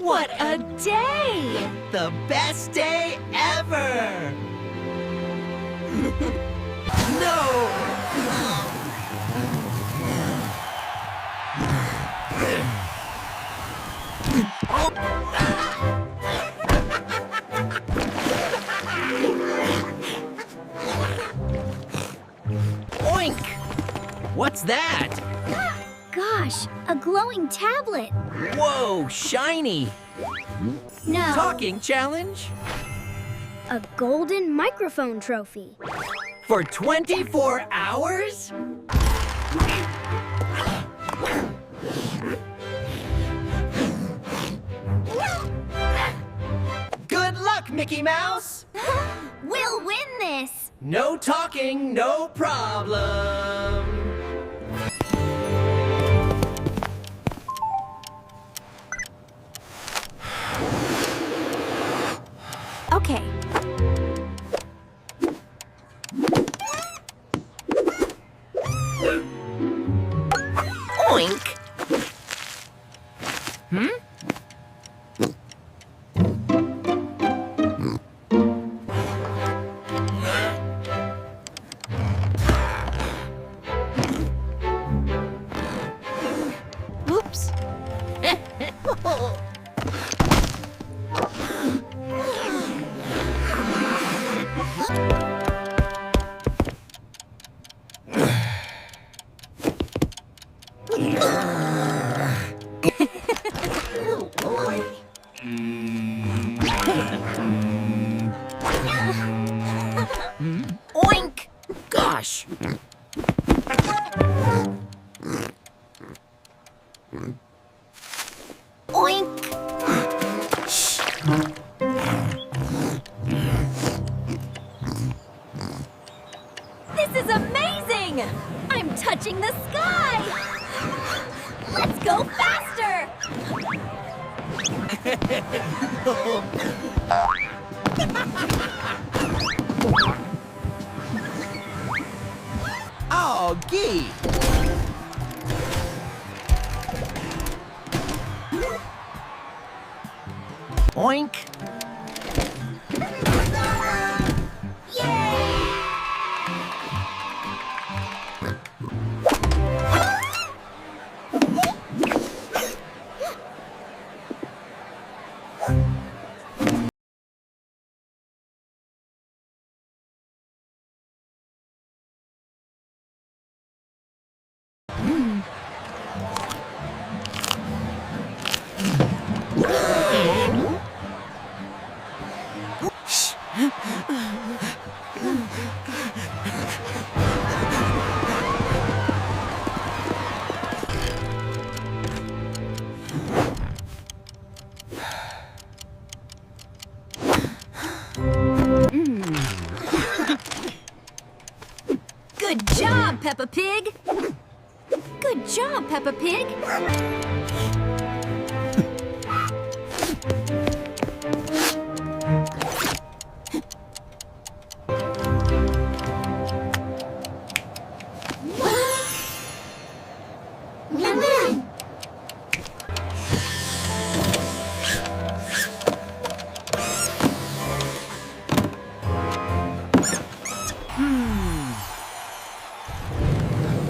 What a day! The best day ever! No! Oink! What's that? Gosh, a glowing tablet. Whoa, shiny! No, Talking challenge? a golden microphone trophy. For 24 hours? Good luck, Mickey Mouse! We'll win this. No talking, no problem. Okay. Oink! Oops. Oink! Gosh! Oink. This is amazing! I'm touching the sky! Let's go faster! Oh, gee! Oink! Good job, Peppa Pig! Good job, Peppa Pig!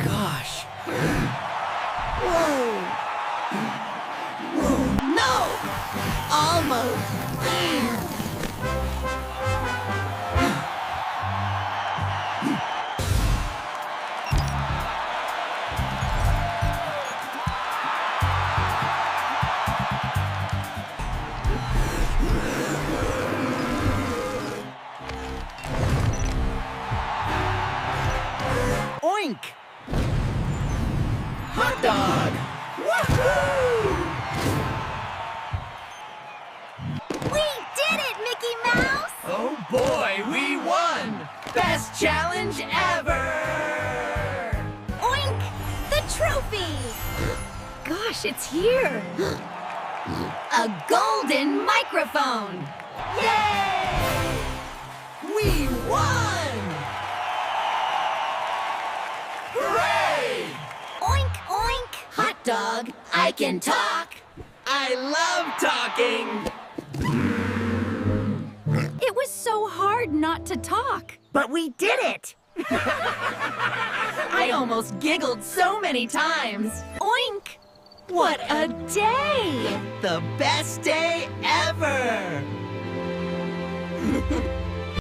Gosh! Whoa! No! Almost! Oink! Hot dog! Woohoo! We did it, Mickey Mouse! Oh boy, we won! Best challenge ever! Oink! The trophy! Gosh, it's here! A golden microphone! Yay! We won! Hooray! Oink, oink! Hot dog, I can talk. I I love talking! It was so hard not to talk. But we did it! I almost giggled so many times! Oink! What a day! The best day ever!